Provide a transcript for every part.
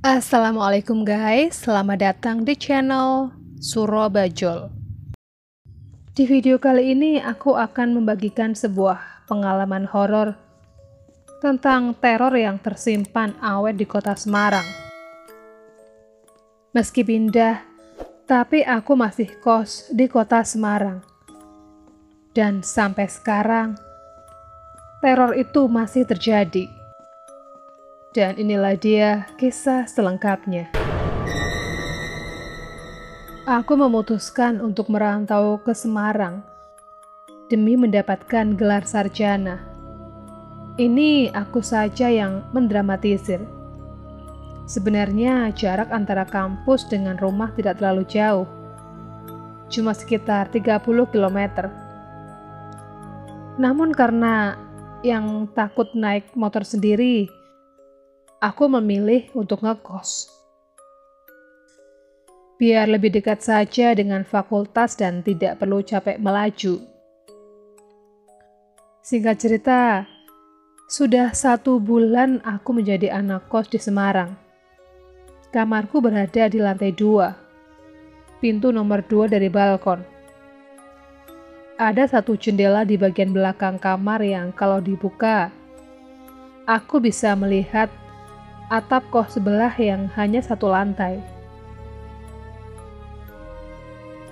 Assalamualaikum guys, selamat datang di channel Suro Bajol. Di video kali ini aku akan membagikan sebuah pengalaman horor tentang teror yang tersimpan awet di kota Semarang. Meski pindah, tapi aku masih kos di kota Semarang. Dan sampai sekarang, teror itu masih terjadi. Dan inilah dia kisah selengkapnya. Aku memutuskan untuk merantau ke Semarang demi mendapatkan gelar sarjana. Ini aku saja yang mendramatisir. Sebenarnya jarak antara kampus dengan rumah tidak terlalu jauh. Cuma sekitar 30 km. Namun karena yang takut naik motor sendiri, aku memilih untuk ngekos. Biar lebih dekat saja dengan fakultas dan tidak perlu capek melaju. Singkat cerita, sudah 1 bulan aku menjadi anak kos di Semarang. Kamarku berada di lantai 2, pintu nomor 2 dari balkon. Ada 1 jendela di bagian belakang kamar yang kalau dibuka, aku bisa melihat atap kos sebelah yang hanya 1 lantai.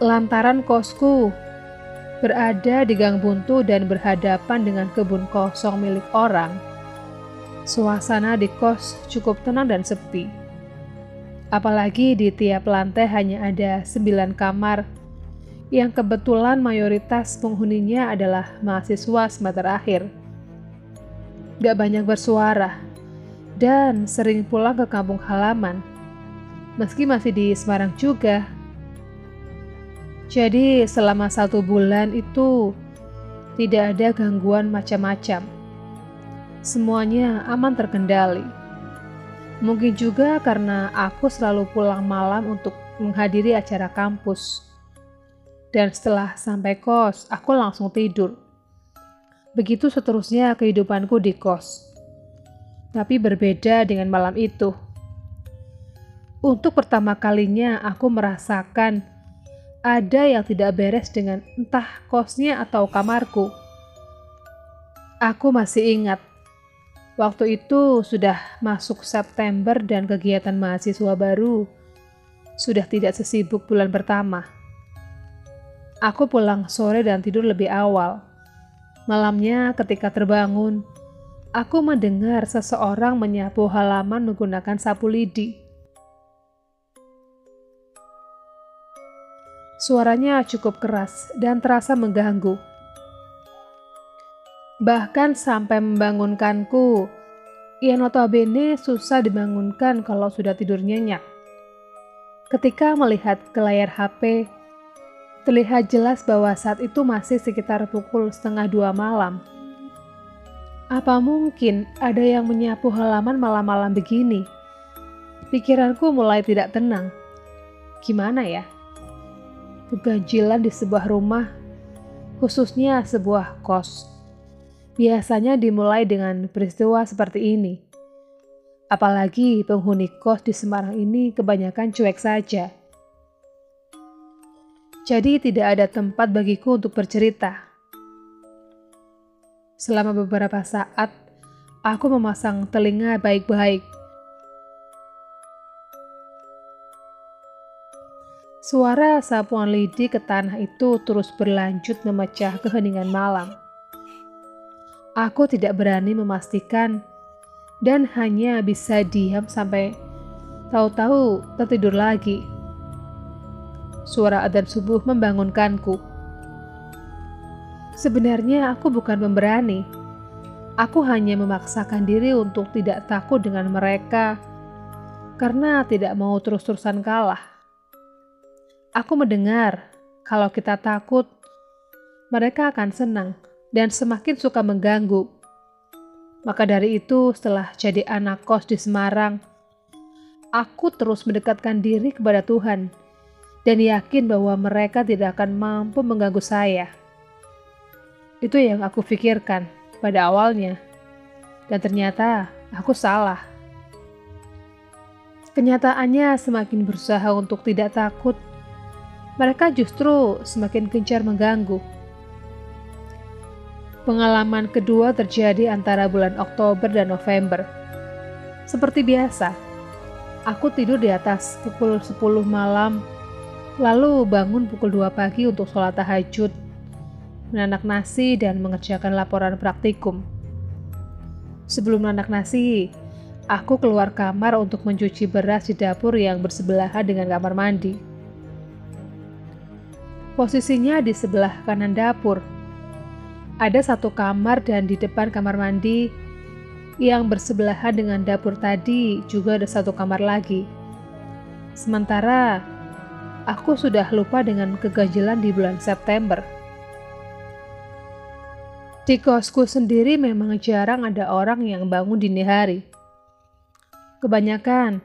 Lantaran kosku berada di gang buntu dan berhadapan dengan kebun kosong milik orang. Suasana di kos cukup tenang dan sepi. Apalagi di tiap lantai hanya ada 9 kamar yang kebetulan mayoritas penghuninya adalah mahasiswa semester akhir. Gak banyak bersuara dan sering pulang ke kampung halaman, meski masih di Semarang juga. Jadi selama 1 bulan itu tidak ada gangguan macam-macam. Semuanya aman terkendali. Mungkin juga karena aku selalu pulang malam untuk menghadiri acara kampus. Dan setelah sampai kos, aku langsung tidur. Begitu seterusnya kehidupanku di kos. Tapi berbeda dengan malam itu. Untuk pertama kalinya aku merasakan ada yang tidak beres dengan entah kosnya atau kamarku. Aku masih ingat, waktu itu sudah masuk September dan kegiatan mahasiswa baru sudah tidak sesibuk bulan pertama. Aku pulang sore dan tidur lebih awal. Malamnya ketika terbangun, aku mendengar seseorang menyapu halaman menggunakan sapu lidi. Suaranya cukup keras dan terasa mengganggu. Bahkan sampai membangunkanku, yang notabene susah dibangunkan kalau sudah tidur nyenyak. Ketika melihat ke layar HP, terlihat jelas bahwa saat itu masih sekitar pukul 1:30 malam. Apa mungkin ada yang menyapu halaman malam-malam begini? Pikiranku mulai tidak tenang. Gimana ya? Keganjilan di sebuah rumah, khususnya sebuah kos, biasanya dimulai dengan peristiwa seperti ini. Apalagi penghuni kos di Semarang ini kebanyakan cuek saja. Jadi tidak ada tempat bagiku untuk bercerita. Selama beberapa saat, aku memasang telinga baik-baik. Suara sapuan lidi ke tanah itu terus berlanjut memecah keheningan malam. Aku tidak berani memastikan dan hanya bisa diam sampai tahu-tahu tertidur lagi. Suara adzan subuh membangunkanku. Sebenarnya aku bukan pemberani. Aku hanya memaksakan diri untuk tidak takut dengan mereka karena tidak mau terus-terusan kalah. Aku mendengar kalau kita takut, mereka akan senang dan semakin suka mengganggu. Maka dari itu, setelah jadi anak kos di Semarang, aku terus mendekatkan diri kepada Tuhan dan yakin bahwa mereka tidak akan mampu mengganggu saya. Itu yang aku pikirkan pada awalnya, dan ternyata aku salah. Kenyataannya semakin berusaha untuk tidak takut, mereka justru semakin gencar mengganggu. Pengalaman kedua terjadi antara bulan Oktober dan November. Seperti biasa, aku tidur di atas pukul 10 malam, lalu bangun pukul 2 pagi untuk sholat tahajud, menanak nasi dan mengerjakan laporan praktikum. Sebelum menanak nasi, aku keluar kamar untuk mencuci beras di dapur yang bersebelahan dengan kamar mandi. Posisinya di sebelah kanan dapur. Ada satu kamar dan di depan kamar mandi yang bersebelahan dengan dapur tadi juga ada satu kamar lagi. Sementara aku sudah lupa dengan keganjilan di bulan September. Di kosku sendiri memang jarang ada orang yang bangun dini hari. Kebanyakan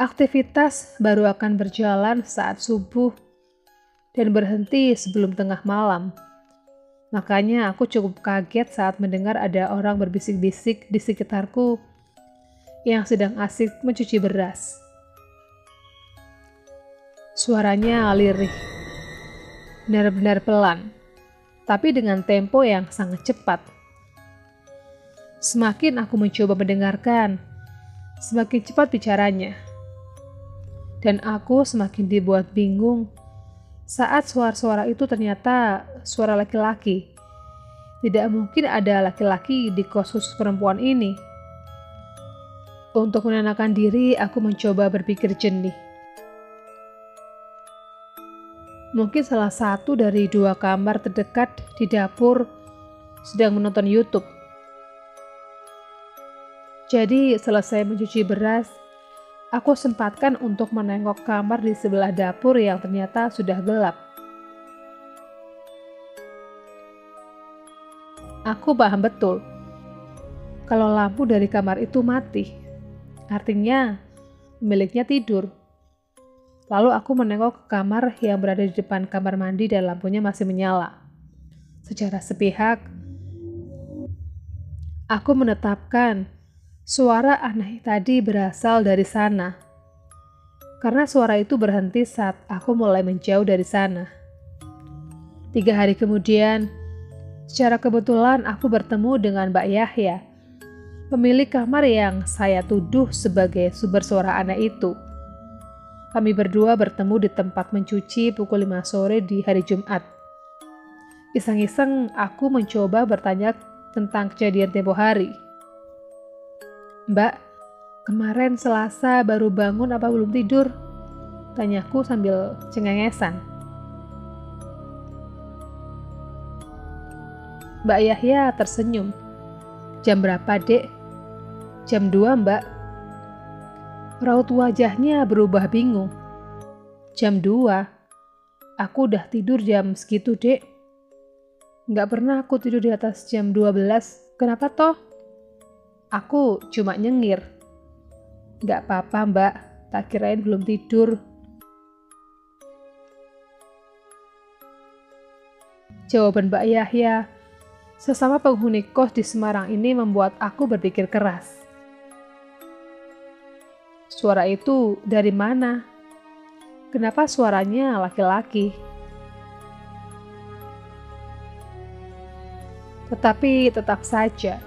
aktivitas baru akan berjalan saat subuh dan berhenti sebelum tengah malam. Makanya aku cukup kaget saat mendengar ada orang berbisik-bisik di sekitarku yang sedang asik mencuci beras. Suaranya lirih, benar-benar pelan, tapi dengan tempo yang sangat cepat. Semakin aku mencoba mendengarkan, semakin cepat bicaranya. Dan aku semakin dibuat bingung saat suara-suara itu ternyata suara laki-laki. Tidak mungkin ada laki-laki di kos khusus perempuan ini. Untuk menenangkan diri, aku mencoba berpikir jernih. Mungkin salah satu dari 2 kamar terdekat di dapur sedang menonton YouTube. Jadi selesai mencuci beras, aku sempatkan untuk menengok kamar di sebelah dapur yang ternyata sudah gelap. Aku paham betul kalau lampu dari kamar itu mati, artinya pemiliknya tidur. Lalu aku menengok ke kamar yang berada di depan kamar mandi dan lampunya masih menyala. Secara sepihak, aku menetapkan suara aneh tadi berasal dari sana. Karena suara itu berhenti saat aku mulai menjauh dari sana. 3 hari kemudian, secara kebetulan aku bertemu dengan Mbak Yahya, pemilik kamar yang saya tuduh sebagai sumber suara aneh itu. Kami berdua bertemu di tempat mencuci pukul 5 sore di hari Jumat. Iseng-iseng aku mencoba bertanya tentang kejadian tempo hari. "Mbak, kemarin Selasa baru bangun apa belum tidur?" tanyaku sambil cengengesan. Mbak Yahya tersenyum. "Jam berapa, Dek?" "Jam 2, Mbak." Raut wajahnya berubah bingung. "Jam 2? Aku udah tidur jam segitu, Dek." "Nggak pernah aku tidur di atas jam 12. Kenapa toh?" Aku cuma nyengir. "Nggak apa-apa, Mbak. Tak kirain belum tidur." Jawaban Mbak Yahya, sesama penghuni kos di Semarang ini, membuat aku berpikir keras. Suara itu dari mana? Kenapa suaranya laki-laki? Tetapi tetap saja,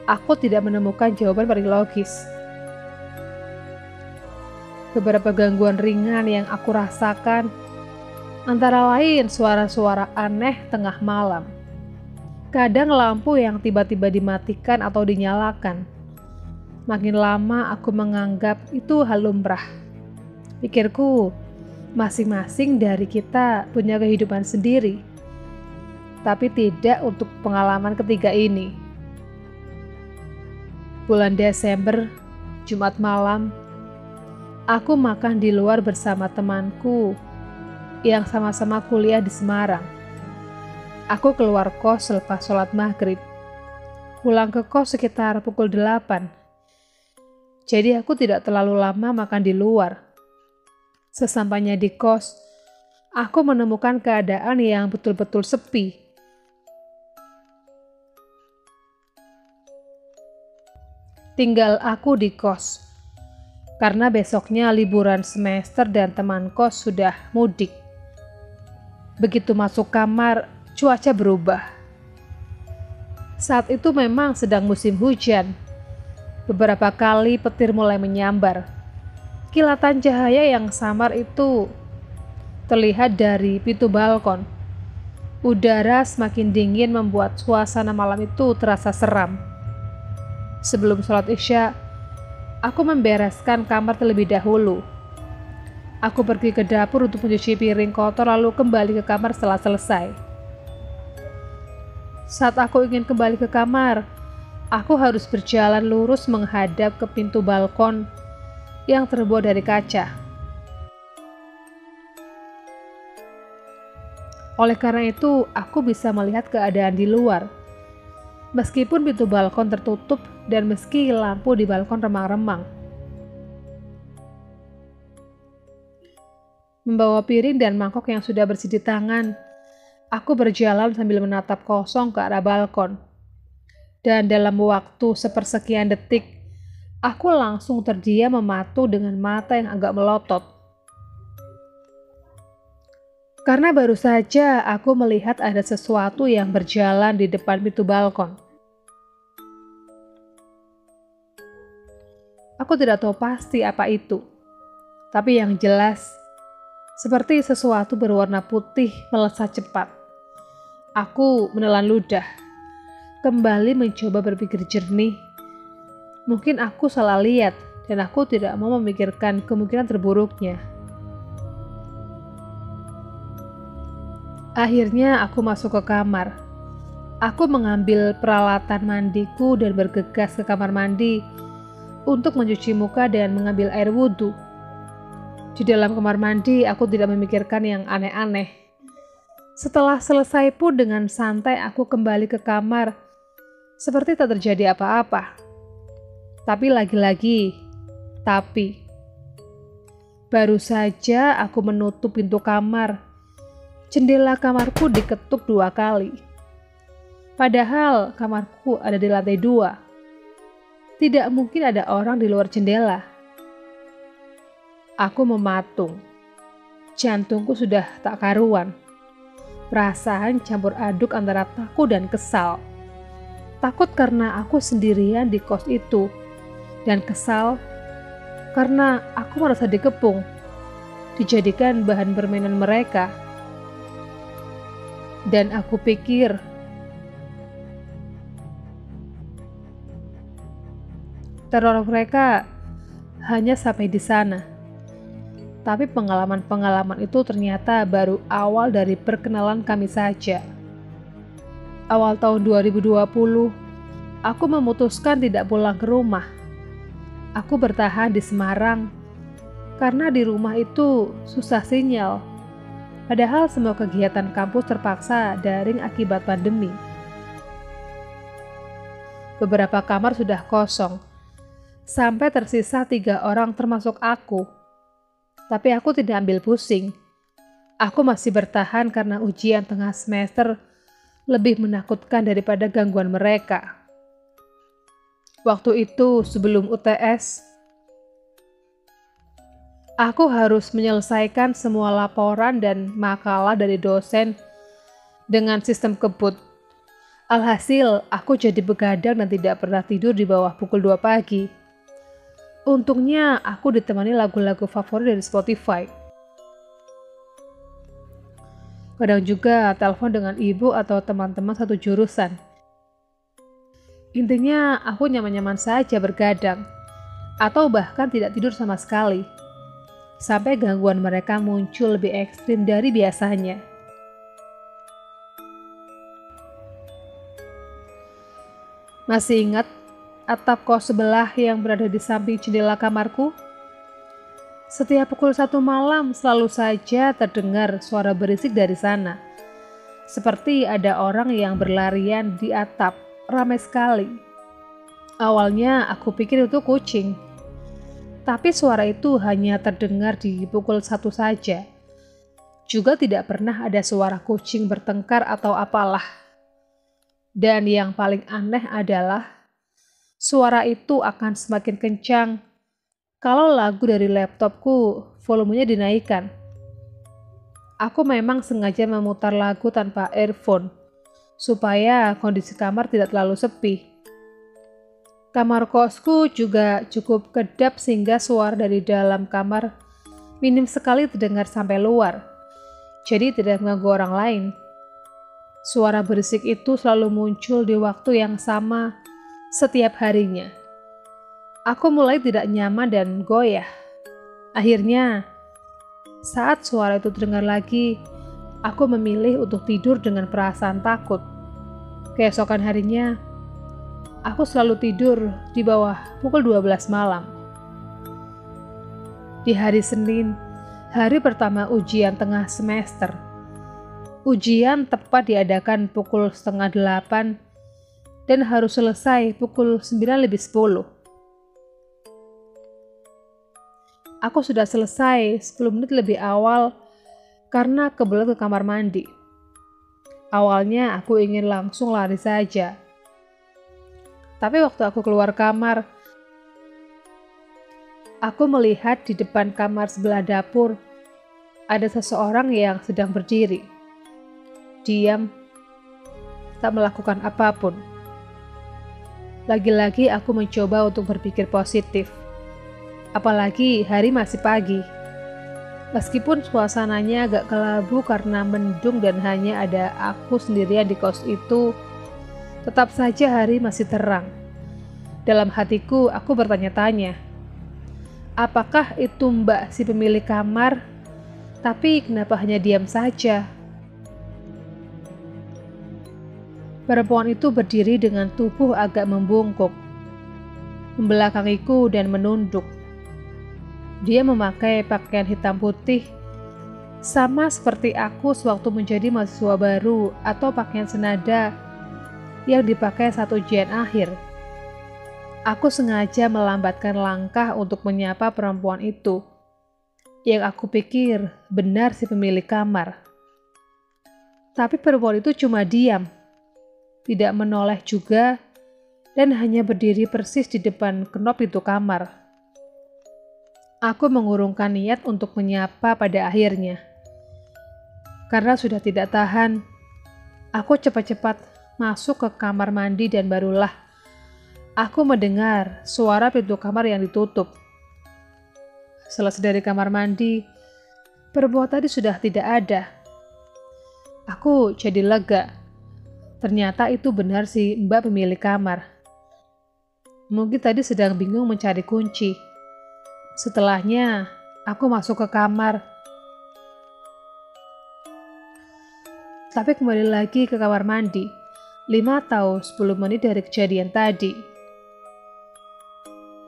aku tidak menemukan jawaban paling logis. Beberapa gangguan ringan yang aku rasakan, antara lain suara-suara aneh tengah malam. Kadang lampu yang tiba-tiba dimatikan atau dinyalakan. Makin lama aku menganggap itu hal lumrah. Pikirku, masing-masing dari kita punya kehidupan sendiri. Tapi tidak untuk pengalaman ketiga ini. Bulan Desember, Jumat malam, aku makan di luar bersama temanku yang sama-sama kuliah di Semarang. Aku keluar kos selepas sholat maghrib. Pulang ke kos sekitar pukul 8. Jadi aku tidak terlalu lama makan di luar. Sesampainya di kos, aku menemukan keadaan yang betul-betul sepi. Tinggal aku di kos. karena besoknya liburan semester dan teman kos sudah mudik. Begitu masuk kamar, cuaca berubah. Saat itu memang sedang musim hujan. Beberapa kali petir mulai menyambar. Kilatan cahaya yang samar itu terlihat dari pintu balkon. Udara semakin dingin membuat suasana malam itu terasa seram. Sebelum sholat Isya, aku membereskan kamar terlebih dahulu. Aku pergi ke dapur untuk mencuci piring kotor lalu kembali ke kamar setelah selesai. Saat aku ingin kembali ke kamar, aku harus berjalan lurus menghadap ke pintu balkon yang terbuat dari kaca. Oleh karena itu, aku bisa melihat keadaan di luar. Meskipun pintu balkon tertutup dan meski lampu di balkon remang-remang. Membawa piring dan mangkok yang sudah bersih di tangan, aku berjalan sambil menatap kosong ke arah balkon. Dan dalam waktu sepersekian detik, aku langsung terdiam mematu dengan mata yang agak melotot. Karena baru saja aku melihat ada sesuatu yang berjalan di depan pintu balkon. Aku tidak tahu pasti apa itu, tapi yang jelas, seperti sesuatu berwarna putih melesat cepat. Aku menelan ludah, kembali mencoba berpikir jernih. Mungkin aku salah lihat, dan aku tidak mau memikirkan kemungkinan terburuknya. Akhirnya aku masuk ke kamar. Aku mengambil peralatan mandiku dan bergegas ke kamar mandi untuk mencuci muka dan mengambil air wudhu. Di dalam kamar mandi, aku tidak memikirkan yang aneh-aneh. Setelah selesai pun dengan santai aku kembali ke kamar, seperti tak terjadi apa-apa. Tapi lagi-lagi, baru saja aku menutup pintu kamar, jendela kamarku diketuk 2 kali. Padahal kamarku ada di lantai 2. Tidak mungkin ada orang di luar jendela. Aku mematung. Jantungku sudah tak karuan. Perasaan campur aduk antara takut dan kesal. Takut karena aku sendirian di kos itu. Dan kesal karena aku merasa dikepung. Dijadikan bahan permainan mereka. Dan aku pikir, teror mereka hanya sampai di sana. Tapi pengalaman-pengalaman itu ternyata baru awal dari perkenalan kami saja. Awal tahun 2020, aku memutuskan tidak pulang ke rumah. Aku bertahan di Semarang karena di rumah itu susah sinyal. Padahal semua kegiatan kampus terpaksa daring akibat pandemi. Beberapa kamar sudah kosong. Sampai tersisa 3 orang termasuk aku. Tapi aku tidak ambil pusing. Aku masih bertahan karena ujian tengah semester lebih menakutkan daripada gangguan mereka. Waktu itu sebelum UTS, aku harus menyelesaikan semua laporan dan makalah dari dosen dengan sistem kebut. Alhasil, aku jadi begadang dan tidak pernah tidur di bawah pukul 2 pagi. Untungnya aku ditemani lagu-lagu favorit dari Spotify. Kadang juga telepon dengan ibu atau teman-teman satu jurusan. Intinya aku nyaman-nyaman saja bergadang, atau bahkan tidak tidur sama sekali. Sampai gangguan mereka muncul lebih ekstrim dari biasanya. Masih ingat atap kos sebelah yang berada di samping jendela kamarku? Setiap pukul 1 malam selalu saja terdengar suara berisik dari sana. Seperti ada orang yang berlarian di atap, ramai sekali. Awalnya aku pikir itu kucing. Tapi suara itu hanya terdengar di pukul 1 saja. Juga tidak pernah ada suara kucing bertengkar atau apalah. Dan yang paling aneh adalah suara itu akan semakin kencang kalau lagu dari laptopku volumenya dinaikkan. Aku memang sengaja memutar lagu tanpa earphone, supaya kondisi kamar tidak terlalu sepi. Kamar kosku juga cukup kedap sehingga suara dari dalam kamar minim sekali terdengar sampai luar, jadi tidak mengganggu orang lain. Suara berisik itu selalu muncul di waktu yang sama setiap harinya. Aku mulai tidak nyaman dan goyah. Akhirnya, saat suara itu terdengar lagi, aku memilih untuk tidur dengan perasaan takut. Keesokan harinya, aku selalu tidur di bawah pukul 12 malam. Di hari Senin, hari pertama ujian tengah semester. Ujian tepat diadakan pukul 7:30 dan harus selesai pukul 9:10. Aku sudah selesai 10 menit lebih awal karena kebelet ke kamar mandi. Awalnya aku ingin langsung lari saja. Tapi waktu aku keluar kamar, aku melihat di depan kamar sebelah dapur ada seseorang yang sedang berdiri. Diam, tak melakukan apapun. Lagi-lagi aku mencoba untuk berpikir positif. Apalagi hari masih pagi. Meskipun suasananya agak kelabu karena mendung dan hanya ada aku sendirian di kos itu, tetap saja hari masih terang. Dalam hatiku, aku bertanya-tanya, apakah itu Mbak si pemilik kamar? Tapi kenapa hanya diam saja? Perempuan itu berdiri dengan tubuh agak membungkuk, membelakangiku dan menunduk. Dia memakai pakaian hitam putih, sama seperti aku sewaktu menjadi mahasiswa baru atau pakaian senada yang dipakai saat ujian akhir. Aku sengaja melambatkan langkah untuk menyapa perempuan itu, yang aku pikir benar si pemilik kamar. Tapi perempuan itu cuma diam, tidak menoleh juga, dan hanya berdiri persis di depan kenop pintu kamar. Aku mengurungkan niat untuk menyapa pada akhirnya. Karena sudah tidak tahan, aku cepat-cepat masuk ke kamar mandi dan barulah aku mendengar suara pintu kamar yang ditutup. Selesai dari kamar mandi, perempuan tadi sudah tidak ada. Aku jadi lega. Ternyata itu benar si Mbak pemilik kamar. Mungkin tadi sedang bingung mencari kunci. Setelahnya, aku masuk ke kamar. Tapi kembali lagi ke kamar mandi, 5 atau 10 menit dari kejadian tadi.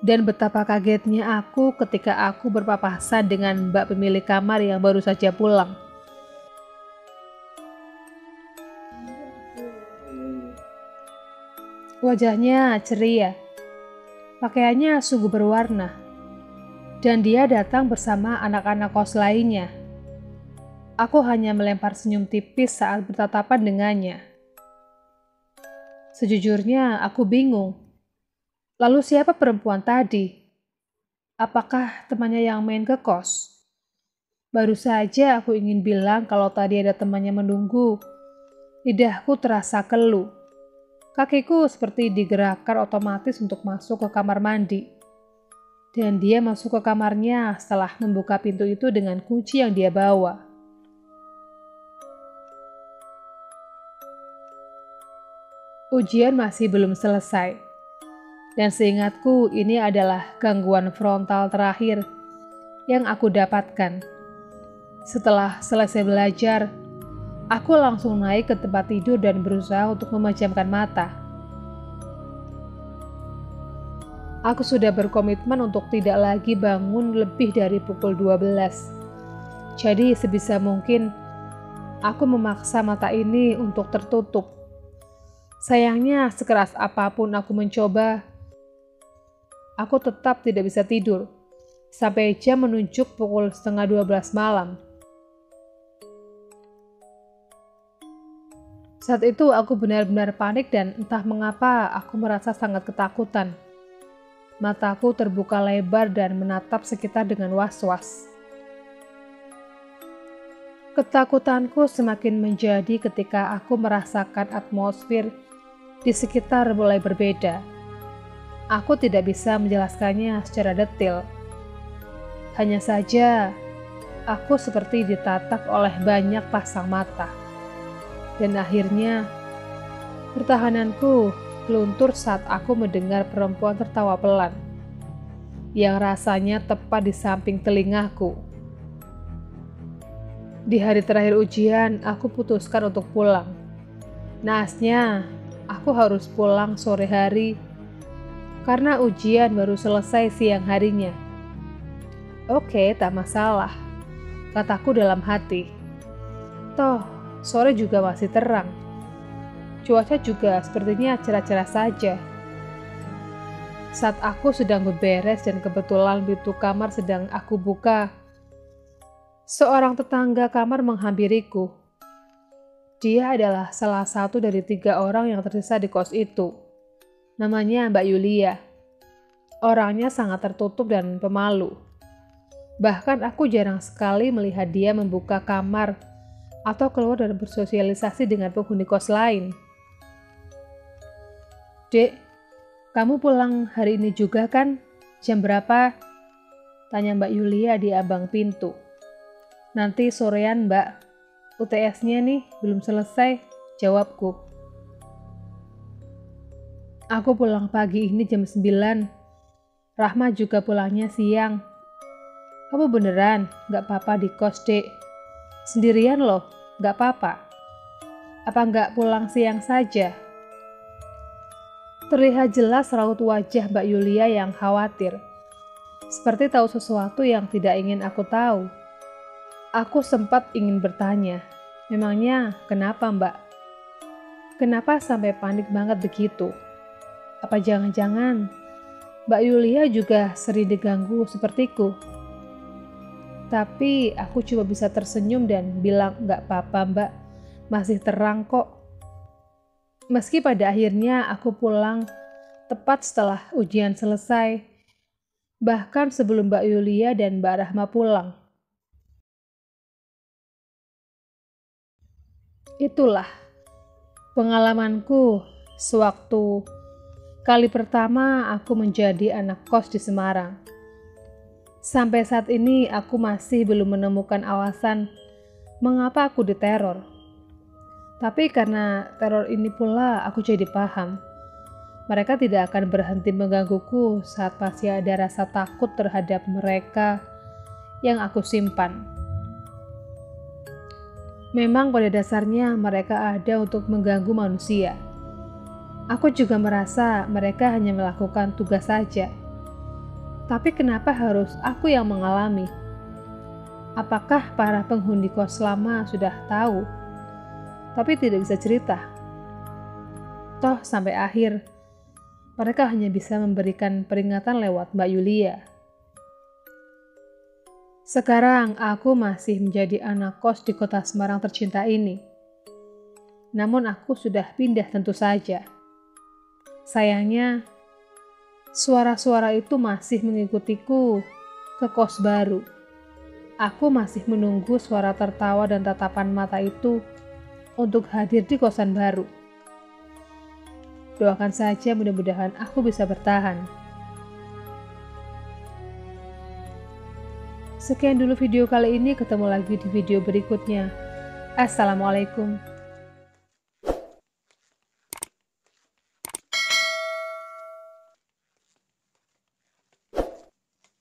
Dan betapa kagetnya aku ketika aku berpapasan dengan Mbak pemilik kamar yang baru saja pulang. Wajahnya ceria, pakaiannya sungguh berwarna, dan dia datang bersama anak-anak kos lainnya. Aku hanya melempar senyum tipis saat bertatapan dengannya. Sejujurnya, aku bingung. Lalu siapa perempuan tadi? Apakah temannya yang main ke kos? Baru saja aku ingin bilang kalau tadi ada temannya menunggu. Lidahku terasa keluh. Kakiku seperti digerakkan otomatis untuk masuk ke kamar mandi. Dan dia masuk ke kamarnya setelah membuka pintu itu dengan kunci yang dia bawa. Ujian masih belum selesai. Dan seingatku ini adalah gangguan frontal terakhir yang aku dapatkan. Setelah selesai belajar, aku langsung naik ke tempat tidur dan berusaha untuk memejamkan mata. Aku sudah berkomitmen untuk tidak lagi bangun lebih dari pukul 12. Jadi sebisa mungkin, aku memaksa mata ini untuk tertutup. Sayangnya sekeras apapun aku mencoba, aku tetap tidak bisa tidur. Sampai jam menunjuk pukul 11:30 malam. Saat itu aku benar-benar panik dan entah mengapa aku merasa sangat ketakutan. Mataku terbuka lebar dan menatap sekitar dengan was-was. Ketakutanku semakin menjadi ketika aku merasakan atmosfer di sekitar mulai berbeda. Aku tidak bisa menjelaskannya secara detail. Hanya saja, aku seperti ditatap oleh banyak pasang mata. Dan akhirnya, pertahananku luntur saat aku mendengar perempuan tertawa pelan, yang rasanya tepat di samping telingaku. Di hari terakhir ujian, aku putuskan untuk pulang. Naasnya, aku harus pulang sore hari karena ujian baru selesai siang harinya. Oke, tak masalah, kataku dalam hati. Toh, sore juga masih terang. Cuaca juga sepertinya cerah-cerah saja. Saat aku sedang beberes dan kebetulan pintu kamar sedang aku buka, seorang tetangga kamar menghampiriku. Dia adalah salah satu dari 3 orang yang tersisa di kos itu. Namanya Mbak Yulia. Orangnya sangat tertutup dan pemalu. Bahkan aku jarang sekali melihat dia membuka kamar atau keluar dan bersosialisasi dengan penghuni kos lain. Dek, kamu pulang hari ini juga kan? Jam berapa? Tanya Mbak Yulia di abang pintu. Nanti sorean Mbak, UTS-nya nih belum selesai, jawabku. Aku pulang pagi ini jam 9. Rahma juga pulangnya siang. Kamu beneran gak apa-apa di kos, Dek? Sendirian loh, gak apa-apa. Apa gak pulang siang saja? Terlihat jelas raut wajah Mbak Yulia yang khawatir. Seperti tahu sesuatu yang tidak ingin aku tahu. Aku sempat ingin bertanya, memangnya kenapa Mbak? Kenapa sampai panik banget begitu? Apa jangan-jangan Mbak Yulia juga sering diganggu sepertiku? Tapi aku cuma bisa tersenyum dan bilang gak apa-apa Mbak, masih terang kok. Meski pada akhirnya aku pulang tepat setelah ujian selesai, bahkan sebelum Mbak Yulia dan Mbak Rahma pulang. Itulah pengalamanku sewaktu kali pertama aku menjadi anak kos di Semarang. Sampai saat ini aku masih belum menemukan alasan mengapa aku diteror. Tapi karena teror ini pula aku jadi paham. Mereka tidak akan berhenti menggangguku saat masih ada rasa takut terhadap mereka yang aku simpan. Memang pada dasarnya mereka ada untuk mengganggu manusia. Aku juga merasa mereka hanya melakukan tugas saja. Tapi kenapa harus aku yang mengalami? Apakah para penghuni kos lama sudah tahu, tapi tidak bisa cerita? Toh sampai akhir, mereka hanya bisa memberikan peringatan lewat Mbak Yulia. Sekarang aku masih menjadi anak kos di kota Semarang tercinta ini. Namun aku sudah pindah tentu saja. Sayangnya, suara-suara itu masih mengikutiku ke kos baru. Aku masih menunggu suara tertawa dan tatapan mata itu untuk hadir di kosan baru. Doakan saja mudah-mudahan aku bisa bertahan. Sekian dulu video kali ini, ketemu lagi di video berikutnya. Assalamualaikum.